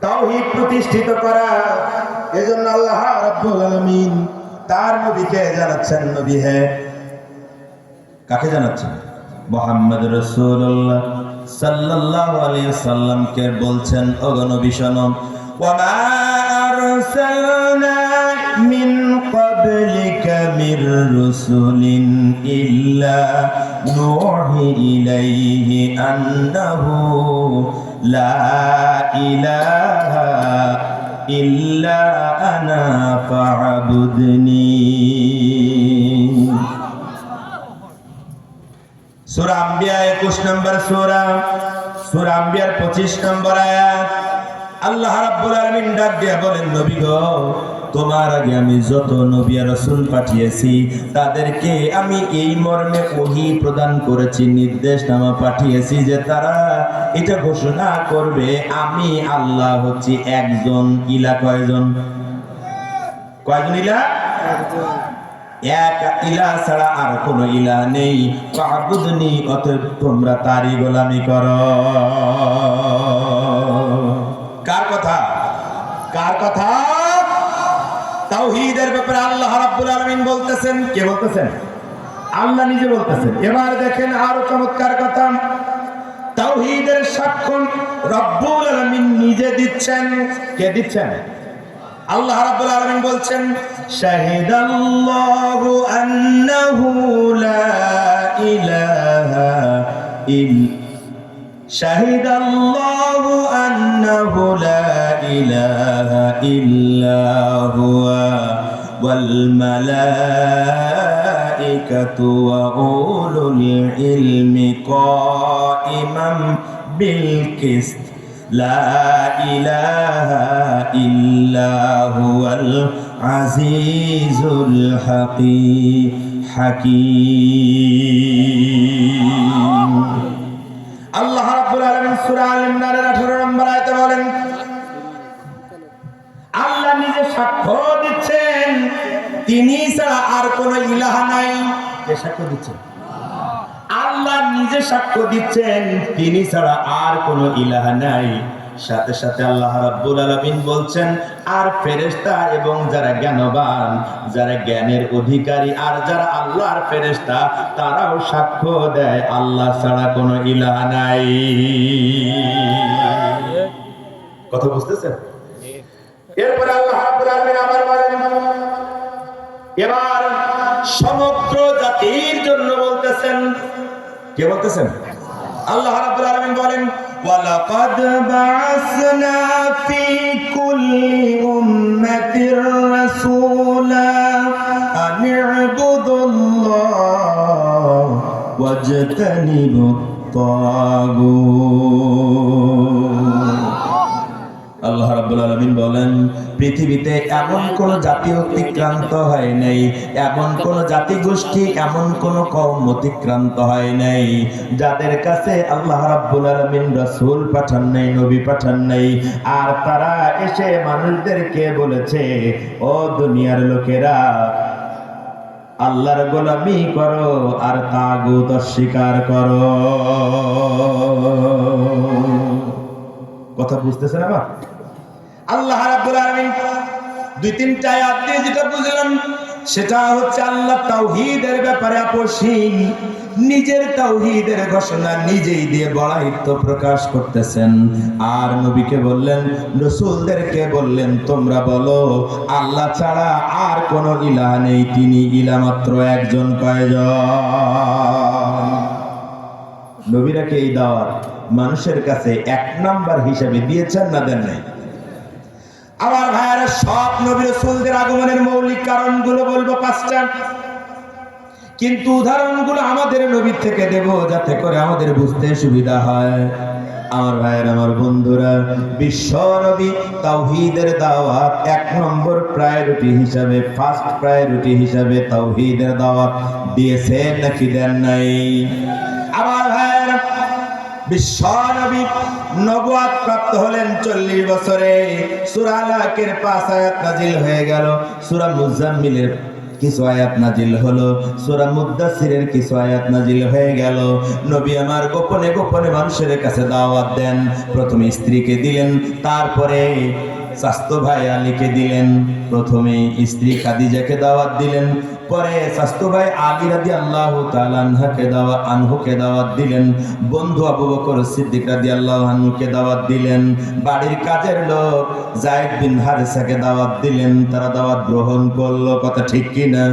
তাওহীদ প্রতিষ্ঠিত করা। এজন্য আল্লাহ রাব্বুল আলামিন তার নবীকে জানাচ্ছেন, নবী হে, কাকে জানাচ্ছেন? মুহাম্মদ রাসূলুল্লাহ সাল্লাল্লাহু আলাইহি ওয়াসাল্লামকে বলছেন, ওগো নবী শোনো, ওয়া মা আরসালনা মিন ক্বাবলিকা মির রাসূলিন ইল্লা নূহি ইলাইহি আন্নাহু লা ইলাহা ইল্লা আনা ফা'বুদনি। সূরা আম্বিয়া 21 নম্বর সূরা আম্বিয়ার 25 নম্বর আয়াত। আল্লাহ রাব্বুল আলামিন ডাক দিয়ে বলেন, নবী গো, তোমার আগে আমি যত নবী আর রাসূল পাঠিয়েছি তাদেরকে আমি এই মর্মে ওহী প্রদান করেছি, নির্দেশনামা পাঠিয়েছি যে তারা এটা ঘোষণা করবে আমি আল্লাহ হচ্ছি একজন ইলা। কয়জন ইলা? এক ইলা ছাড়া আর কোন ইলা নেই। ফা'বুদনি, অতএব তোমরা তারই গোলামি করো। কার কথা? তাওহীদের ব্যাপারে আল্লাহ রাব্বুল আলামিন বলতেছেন। কে বলতেছেন? আল্লাহ নিজে বলতেছেন। এবার দেখেন আরো চমৎকার কথা, তাওহীদের সাক্ষ্য রাব্বুল আলামিন নিজে দিচ্ছেন। কে দিচ্ছেন? আল্লাহ রাব্বুল আলামিন বলছেন, শাহিদাল্লাহু আন্নাহু লা ইলাহা ইল্লা শাহিদাল্লাহু আন্নাহু লা ইলাহা ইল্লা হুয়া ওয়াল মালাইকাতু ওয়া উলুল ইলমি কাইমান বিল কিসত লা ইলাহা ইল্লা হুয়াল আজিজুল হাকীম। আল্লাহ রাব্বুল আলামিন সূরা আল ইমরানের 18 নম্বর আয়াতে বলেন, আল্লাহ নিজে সাক্ষ্য দিচ্ছেন তিনি ছাড়া আর কোনো ইলাহ নাই। কে সাক্ষ্য দিচ্ছেন? আল্লাহ নিজে সাক্ষ্য দিচ্ছেন তিনি ছাড়া আর কোনো ইলাহ নাই। সাথে সাথে আল্লাহ রাব্বুল আলামিন বলছেন, আর ফেরেশতা এবং যারা জ্ঞানবান, যারা জ্ঞানের অধিকারী, আর যারা আল্লাহর ফেরেশতা, তারাও সাক্ষ্য দেয় আল্লাহ ছাড়া কোনো ইলাহ নাই। কথা বুঝতেছেন? এরপরে আল্লাহ রাব্বুল আলামিন আবার বলেন, এবার সমগ্র জাতির জন্য বলতেছেন। কে বলতেছেন? আল্লাহ রাব্বুল আলামিন বলেন, ওয়ালাকাদ বা'আসনা ফি কুল্লি উম্মাতির রাসূলা আন ই'বুদুল্লাহ ওয়াজতানিবুত তাগুত। আল্লাহ রাব্বুল আলামিন বলেন, পৃথিবীতে এমন কোন জাতি অতিক্রান্ত হয় নাই, এমন কোন জাতিগোষ্ঠী, এমন কোন কওম অতিক্রান্ত হয় নাই যাদের কাছে আল্লাহ রাব্বুল আলামিন রাসূল পাঠান নাই, নবী পাঠান নাই, আর তারা এসে মানুষদেরকে বলেছে, ও দুনিয়ার লোকেরা, আল্লাহর গোলামি করো আর তাগুত অস্বীকার করো। কথা বুঝতেছেন? আবার আল্লাহ রাব্বুল আলামিন 2-3টা আয়াত দিয়ে যেটা বুঝলাম সেটা হচ্ছে আল্লাহ তাওহীদের ব্যাপারে আপোষহীন, নিজের তাওহীদের ঘোষণা নিজেই দিয়ে বড়াইত্ব প্রকাশ করতেছেন। আর নবীকে বললেন, রাসূলদেরকে বললেন, তোমরা বলো আল্লাহ ছাড়া আর কোন ইলাহ নেই, তিনি ইলাহ মাত্র একজন। কয়জন? নবীরাকে এই দাওয়াত মানুষের কাছে 1 নাম্বার হিসেবে দিয়েছেন না দেন নাই? আমার ভাইয়েরা, সব নবী রাসূলদের আগমনের মৌলিক কারণগুলো বলবো 5টা, কিন্তু উদাহরণগুলো আমাদের নবীর থেকে দেব যাতে করে আমাদের বুঝতে সুবিধা হয়। আমার ভাইয়েরা, আমার বন্ধুরা, বিশ্ব নবী তাওহীদের দাওয়াত 1 নম্বর প্রায়োরিটি হিসাবে, ফার্স্ট প্রায়োরিটি হিসাবে তাওহীদের দাওয়াত দিয়েছেন নাকি দেন নাই? আমার ভাইয়েরা, বিশ্ব নবী নবুয়ত প্রাপ্ত হলেন 40 বছরে। সূরা আলাকের 5 আয়াত নাজিল হয়ে গেল, সূরা মুজাম্মিলের কিছু আয়াত নাজিল হলো, সূরা মুদ্দাসসিরের কিছু আয়াত নাজিল হয়ে গেল। নবী আমার গোপনে গোপনে মানুষের কাছে দাওয়াত দেন। প্রথমে স্ত্রীকে দিলেন, তারপরে স্বাস্থ্য ভাই আলীকে দিলেন। প্রথমে স্ত্রী খাদিজাকে দাওয়াত দিলেন, পরে স্বাস্থ্য ভাই আলী রাদিয়াল্লাহু তাআলা আনহুকে দাওয়াত দিলেন। বন্ধু আবু বকর সিদ্দিক রাদিয়াল্লাহু আনহুকে দাওয়াত দিলেন। বাড়ির কাজের লোক যায়েদ বিন হারিসাকে দাওয়াত দিলেন। তারা দাওয়াত গ্রহণ করলো। কথা ঠিক কি না?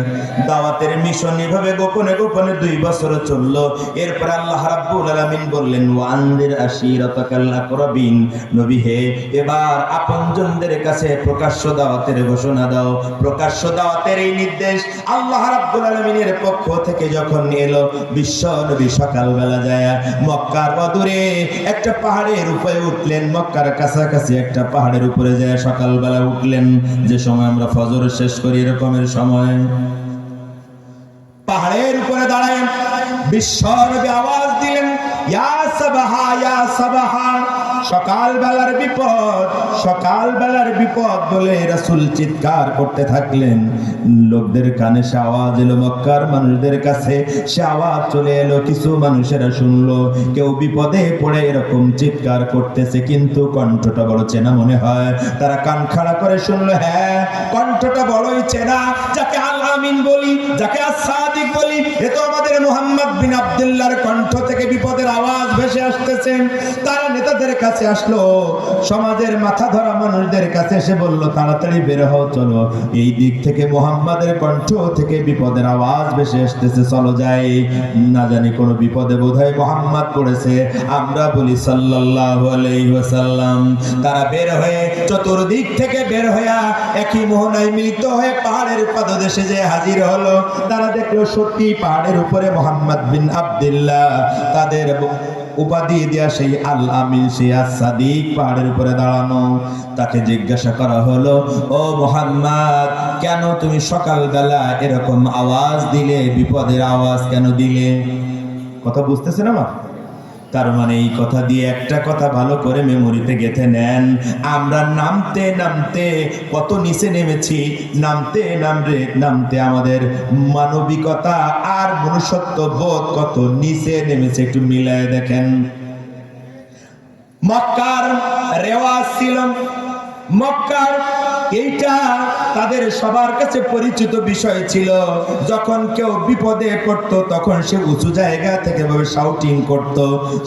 দাওয়াতের মিশন এভাবে গোপনে গোপনে 2 বছর চললো। এরপর আল্লাহ রাব্বুল আলামিন বললেন, ওয়ানদির আশিরাতাকাল আকরাবিন, নবী হে, এবার আপনজনদের কাছে প্রকাশ্য দাওয়াতের ঘোষণা দাও। প্রকাশ্য দাওয়াতের এই নির্দেশ আল্লাহ রাব্বুল আলামিনের পক্ষ থেকে যখন এলো, বিশ্ব নবী সকালবেলা যায় মক্কার অদূরে একটা পাহাড়ের উপরে উঠলেন। মক্কার কাছাকাছি একটা পাহাড়ের উপরে যায় সকালবেলা উঠলেন। যে সময় আমরা ফজর শেষ করি এরকমের সময় পাহাড়ের উপরে দাঁড়ায় বিশ্ব নবী আওয়াজ দিলেন, ইয়া সাবাহা, ইয়া সাবাহা, সকালবেলার বিপদ, সকালবেলার বিপদ বলে রাসূল চিৎকার করতে থাকলেন। লোকদের কানে সে আওয়াজ এলো, মক্কার মানুষদের কাছে সে আওয়াজ চলে এলো। কিছু মানুষেরা শুনলো কেউ বিপদে পড়ে এরকম চিৎকার করতেছে, কিন্তু কণ্ঠটা বড় চেনা মনে হয়। তারা কান খাড়া করে শুনলো, হ্যাঁ কণ্ঠটা বড়ই চেনা। যাকে আল আমিন বলি, যাকে আস-সাদিক বলি, এ তো আমাদের মুহাম্মদ বিন আব্দুল্লাহর কণ্ঠ থেকে বিপদের আওয়াজ ভেসে আসতেছে। তারা নেতাদের কাছে আসলো, সমাজের মাথা ধরা মানুষদের কাছে এসে বলল, তাড়াতাড়ি বের হও, চলো, এই দিক থেকে মুহাম্মাদের কণ্ঠ থেকে বিপদের আওয়াজ ভেসে আসতেছে, চলো যাই। না জানি কোন বিপদে বোধহয় মুহাম্মদ পড়েছে, আমরা বলি সাল্লাল্লাহু আলাইহি ওয়াসাল্লাম। তারা বের হয়ে চতুর্দিক থেকে বের হয়ে একই মোহনায় মিলিত হয়ে পাহাড়ের পাদদেশে যে হাজির হলো। তারা দেখলো সত্যি পাহাড়ের উপরে মুহাম্মদ বিন আব্দুল্লাহ, তাদের উপাধি দেয়া সেই আল আমিন, সেই আস-সাদিক পাহাড়ের উপরে দাঁড়ানো। তাকে জিজ্ঞাসা করা হলো, ও মুহাম্মদ, কেন তুমি সকালবেলা এরকম আওয়াজ দিলে? বিপদের আওয়াজ কেন দিলে? কথা বুঝতেছেন আমার? তার মানে এই কথা দিয়ে একটা কথা ভালো করে মেমোরিতে গেঁথে নেন। আমরা নামতে নামতে কত নিচে নেমেছি, নামতে নামতে আমাদের মানবিকতা আর মনুষ্যত্ব বোধ কত নিচে নেমেছে, একটু মিলায় দেখেন। মক্কার রেওয়াজ ছিল, মক্কার এইটা তাদের সবার কাছে পরিচিত বিষয় ছিল। যখন কেউ বিপদে পড়তো তখন সে উঁচু জায়গা থেকে ভাবে শাউটিং করত,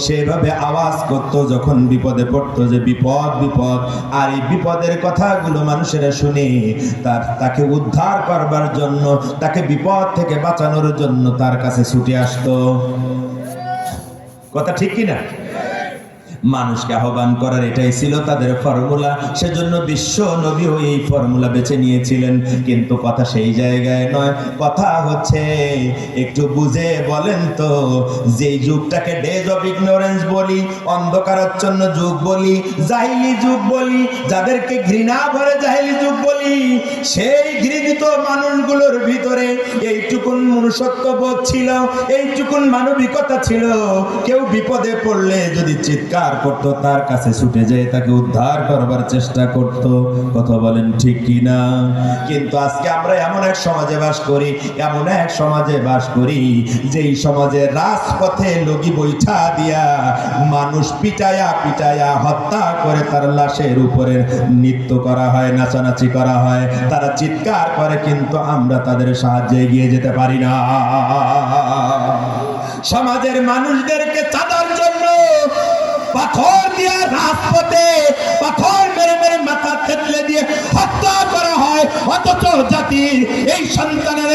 সেভাবে আওয়াজ করত যখন বিপদে পড়তো যে বিপদ বিপদ। আর এই বিপদের কথাগুলো মানুষেরা শুনে তাকে উদ্ধার করবার জন্য, তাকে বিপদ থেকে বাঁচানোর জন্য তার কাছে ছুটে আসতো। কথা ঠিক কিনা? মানুষকে আহ্বান করার এটাই ছিল তাদের ফর্মুলা। সেজন্য বিশ্ব নবীও এই ফর্মুলা বেছে নিয়েছিলেন। কিন্তু কথা সেই জায়গায় নয়, কথা হচ্ছে একটু বুঝে বলেন তো, যেই যুগটাকে ডেজ অফ ইগনোরেন্স বলি, অন্ধকারাচ্ছন্ন যুগ বলি, জাহিলি যুগ বলি, যাদেরকে ঘৃণা ভরে জাহিলি যুগ বলি, সেই ঘৃণিত মানুষগুলোর ভিতরে এইটুকুন মনুষ্যত্ববোধ ছিল, এইটুকুন মানবিকতা ছিল। কেউ বিপদে পড়লে যদি চিৎকার করতো, তার কাছে ছুটে যেয়ে তাকে উদ্ধার করবার চেষ্টা করত। কথা বলেন ঠিক কিনা? কিন্তু আজকে আমরা এমন এক সমাজে বাস করি, এমন এক সমাজে বাস করি যেই সমাজে রাজপথে লগি বৈঠা দিয়া মানুষ পিটায়া পিটায়া হত্যা করে তার লাশের উপরে নৃত্য করা হয়, নাচানাচি করা হয়, তারা চিৎকার করে, কিন্তু আমরা তাদের সাহায্যে এগিয়ে যেতে পারি না। সমাজের মানুষদেরকে চাঁদার জন্য পাথর দিয়ে রাজপথে পাথর মেরে মেরে মাথা থেতলে দিয়ে হত্যা করা হয়, অথচ জাতির এই সন্তানের